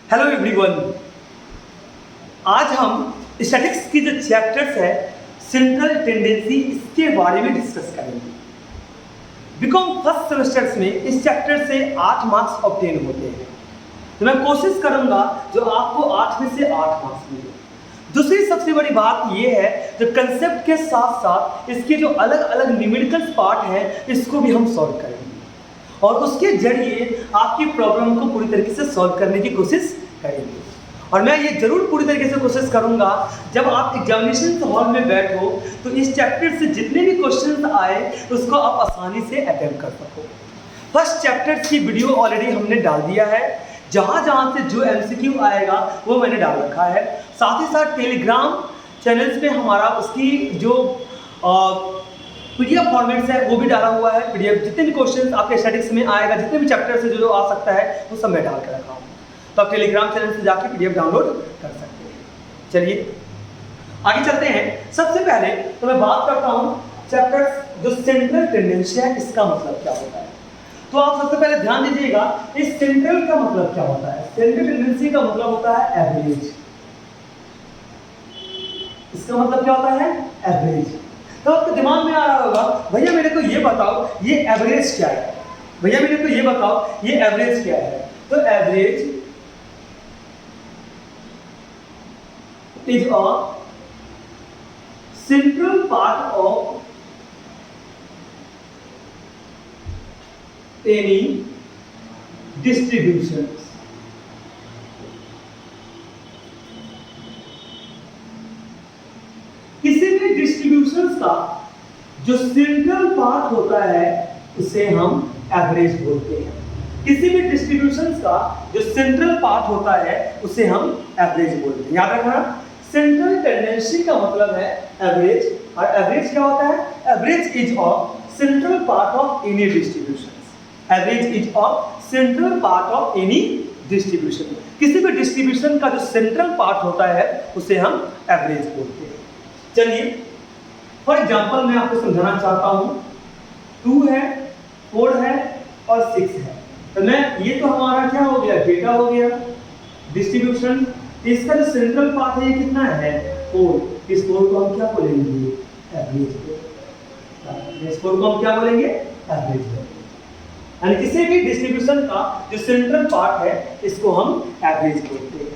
Hello everyone. आज हम statics की जो चैप्टर्स है सेंट्रल टेंडेंसी इसके बारे में डिस्कस करेंगे। बीकॉम फर्स्ट सेमेस्टर्स में इस चैप्टर से 8 मार्क्स ऑब्टेन होते हैं, तो मैं कोशिश करूंगा जो आपको 8 में से 8 मार्क्स मिले। दूसरी सबसे बड़ी बात यह है जो कंसेप्ट के साथ साथ इसके जो अलग अलग न्यूमेरिकल पार्ट है इसको भी हम सॉल्व करेंगे और उसके जरिए आपकी प्रॉब्लम को पूरी तरीके से सॉल्व करने की कोशिश करेंगे। और मैं ये जरूर पूरी तरीके से कोशिश करूंगा जब आप एग्जामिनेशन हॉल में बैठो तो इस चैप्टर से जितने भी क्वेश्चंस आए उसको आप आसानी से अटेम्प्ट कर सको। फर्स्ट चैप्टर की वीडियो ऑलरेडी हमने डाल दिया है, जहां जहां से जो एमसीक्यू आएगा वो मैंने डाल रखा है। साथ ही साथ टेलीग्राम चैनल्स पे हमारा उसकी जो पीडीएफ फॉर्मेट्स है वो भी डाला हुआ है। पीडीएफ जितने भी क्वेश्चंस आपके स्टैटिक्स में आएगा, जितने भी चैप्टर से जो आ सकता है वो सब मैं डाल कर रखा हूँ, तो आप टेलीग्राम चैनल से जाके पीडीएफ डाउनलोड कर सकते हैं। चलिए आगे चलते हैं। सबसे पहले तो मैं बात करता हूँ चैप्टर जो सेंट्रल टेंडेंसी है इसका मतलब क्या होता है। तो आप सबसे पहले ध्यान दीजिएगा इस सेंट्रल का मतलब क्या होता है। सेंट्रल टेंडेंसी का मतलब होता है एवरेज। इसका मतलब क्या होता है? एवरेज। तो आपके दिमाग में आ रहा होगा भैया मेरे को ये बताओ ये एवरेज क्या है, भैया मेरे को ये बताओ ये एवरेज क्या है। तो average is a central part of any distribution. किसी भी डिस्ट्रीब्यूशन का जो सेंट्रल पार्ट होता है उसे हम एवरेज बोलते हैं। किसी भी डिस्ट्रीब्यूशन का जो सेंट्रल पार्ट होता है उसे हम एवरेज बोलते हैं। याद रखना सेंट्रल टेंडेंसी का मतलब है एवरेज, और एवरेज क्या होता है? Average is a central part of any distribution. Average is a central part of any distribution. किसी भी डिस्ट्रीब्यूशन का जो सेंट्रल पार्ट होता है उसे हम एवरेज बोलते हैं। चलिए फॉर एग्जांपल मैं आपको समझाना चाहता हूं। 2 है, 4 है और 6 है। तो मैं ये तो हमारा क्या हो गया? डेटा हो गया डिस्ट्रीब्यूशन। इसका जो सेंट्रल पार्ट है ये कितना है? 4। इस 4 को हम क्या बोलेंगे? एवरेज। इस 4 को हम क्या बोलेंगे? एवरेज। यानी किसी भी डिस्ट्रीब्यूशन का जो सेंट्रल पार्ट है इसको हम एवरेज बोलते हैं।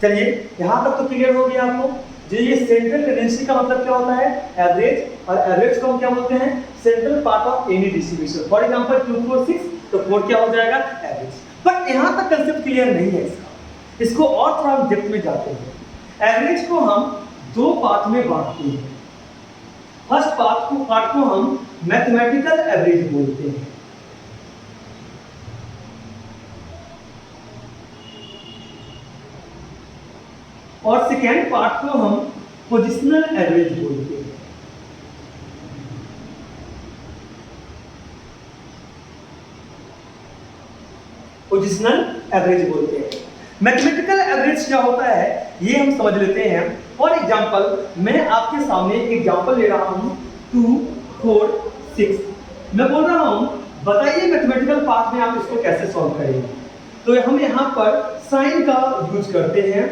चलिए यहां तक तो क्लियर हो गया आपको। जो ये सेंट्रल टेंडेंसी का मतलब क्या होता है? एवरेज। और एवरेज को हम क्या बोलते हैं? Central part of any distribution. For example 2 4 6, तो 4 क्या हो जाएगा? एवरेज। बट यहां तक कंसेप्ट क्लियर नहीं है इसको और थोड़ा हम डेप्थ में जाते हैं। एवरेज को हम 2 पार्ट में बांटते हैं। फर्स्ट पार्ट को हम मैथमेटिकल एवरेज बोलते हैं, और सेकेंड पार्ट को हम पोजिशनल एवरेज बोलते हैं। पोजिशनल एवरेज बोलते हैं। मैथमेटिकल एवरेज क्या होता है ये हम समझ लेते हैं। फॉर एग्जांपल मैं आपके सामने एक एग्जांपल ले रहा हूं 2 4 6। मैं बोल रहा हूं बताइए मैथमेटिकल पार्ट में आप इसको कैसे सॉल्व करेंगे। तो हम यहां पर साइन का यूज करते हैं,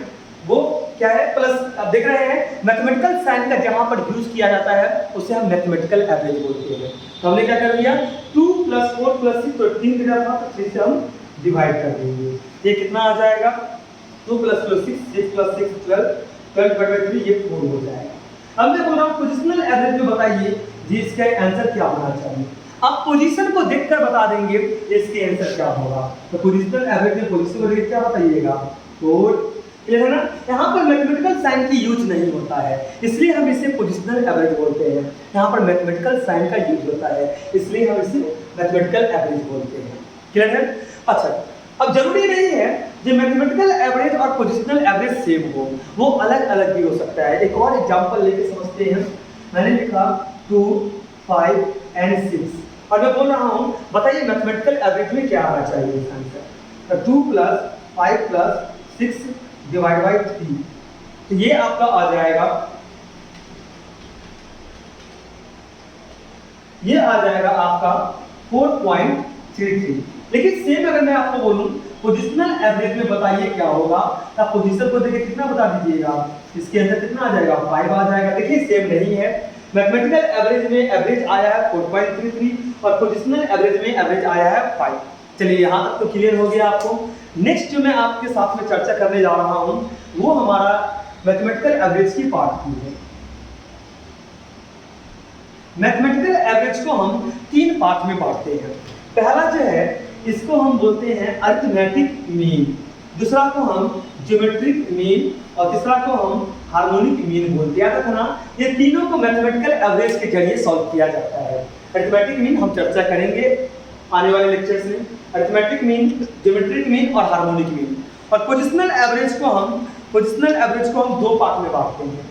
वो क्या है? प्लस। अब देख रहे हैं मैथमेटिकल साइन का जहां पर यूज किया जाता है उसे हम मैथमेटिकल एवरेज बोलते हैं। तो हमने क्या कर दिया 2 + 4 + 6, तो 3 दिया था तो 3 से हम डिवाइड कर देंगे। ये कितना आ जाएगा? 2 + 6 6 + 6 12 12/3 ये 4 हो जाएगा। अब मैं बोल रहा हूं पोजीशनल एवरेज में बताइए जी इसका आंसर क्या होना चाहिए। आप पोजीशन को देखकर बता देंगे इसके आंसर क्या होगा। तो पोजीशनल एवरेज में पोजीशन को देख क्या बताइएगा? 4। क्लियर है ना? यहाँ पर मैथमेटिकल साइन की यूज नहीं होता है इसलिए हम इसे पोजिशनल एवरेज बोलते हैं। यहाँ पर मैथमेटिकल साइन का यूज होता है इसलिए हम इसे मैथमेटिकल एवरेज बोलते हैं। क्लियर है? अच्छा, अब जरूरी नहीं है जो मैथमेटिकल एवरेज और पोजिशनल एवरेज सेम हो, वो अलग अलग भी हो सकता है। एक और एग्जांपल लेके समझते हैं। मैंने लिखा 2 5 और 6 और मैं बोल रहा हूँ बताइए मैथमेटिकल एवरेज में क्या आना चाहिए आंसर। तो 2 + 5 + 6 डिवाइड बाई 3, तो ये आपका आ जाएगा, ये आ जाएगा आपका 4.33। लेकिन सेम अगर मैं आपको बोलूं पोजिशनल एवरेज में बताइए क्या होगा। आप पोजीशन को देखिए कितना बता दीजिएगा, इसके अंदर कितना आ जाएगा 5 आ जाएगा। देखिए सेम नहीं है, मैथमेटिकल एवरेज में एवरेज आया है 4.33 और पोजिशनल एवरेज में एवरेज आया है 5। चलिए यहाँ तक तो क्लियर हो गया आपको। नेक्स्ट जो मैं आपके साथ में चर्चा करने जा रहा हूँ वो हमारा मैथमेटिकल एवरेज की पार्ट की है। मैथमेटिकल एवरेज को हम 3 पार्ट में बांटते हैं। पहला जो है इसको हम बोलते हैं अरिथमेटिक मीन, दूसरा को हम ज्योमेट्रिक मीन और तीसरा को हम हार्मोनिक मीन बोलते हैं। याद रखना ये तीनों को मैथमेटिकल एवरेज के जरिए सॉल्व किया जाता है। अरिथमेटिक मीन हम चर्चा करेंगे आने वाले लेक्चर्स में, अरिथमेटिक मीन, ज्योमेट्रिक मीन और हार्मोनिक मीन। और पोजिशनल एवरेज को हम 2 पार्ट में बांटते हैं।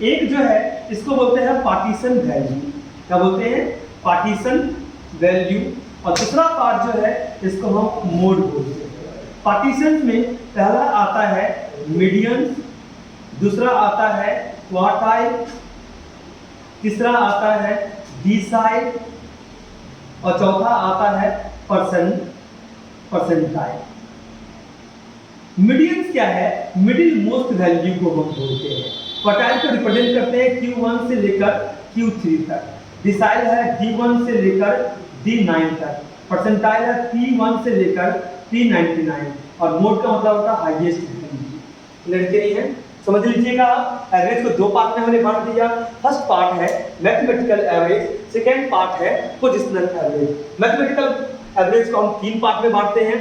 एक जो है इसको बोलते हैं पार्टीशन वैल्यू, क्या बोलते हैं पार्टीशन वैल्यू, और दूसरा पार्ट जो है इसको हम मोड बोलते हैं। पार्टीशन में पहला आता है मीडियन, दूसरा आता है क्वार्टाइल, तीसरा आता है डिसाइल और चौथा आता है परसेंटाइल। मीडियंस क्या है, मिडिल मोस्ट वैल्यू को हम बोलते हैं। क्वार्टाइल को रिप्रेजेंट करते हैं Q1 से लेकर Q3 तक, डिसाइल है D1 से लेकर D9 तक, परसेंटाइल है P1 से लेकर P99 और मोड का मतलब होता है हाईएस्ट वैल्यू। लड़के नहीं है, समझ लीजिएगा आप। एवरेज को 2 पार्ट में हमने बांट दिया। फर्स्ट पार्ट है मैथमेटिकल एवरेज, सेकेंड पार्ट है पोजिशनल एवरेज। मैथमेटिकल एवरेज को हम 3 पार्ट में बांटते हैं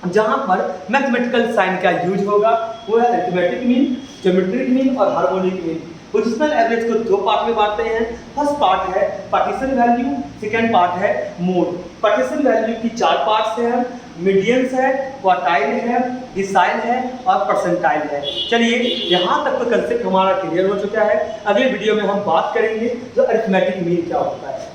जहां पर मैथमेटिकल साइन का यूज होगा, वो है अरिथमेटिक मीन, ज्योमेट्रिक मीन और हार्मोनिक मीन। पोजिशनल एवरेज को 2 पार्ट में बांटते हैं। फर्स्ट पार्ट है पार्टीशन वैल्यू, सेकेंड पार्ट है मोड। पार्टीशन वैल्यू की 4 पार्ट्स हैं, मीडियंस है, क्वार्टाइल है, डिसाइल है और परसेंटाइल है। चलिए यहाँ तक तो कंसेप्ट हमारा क्लियर हो चुका है। अगले वीडियो में हम बात करेंगे जो अरिथमेटिक मीन क्या होता है।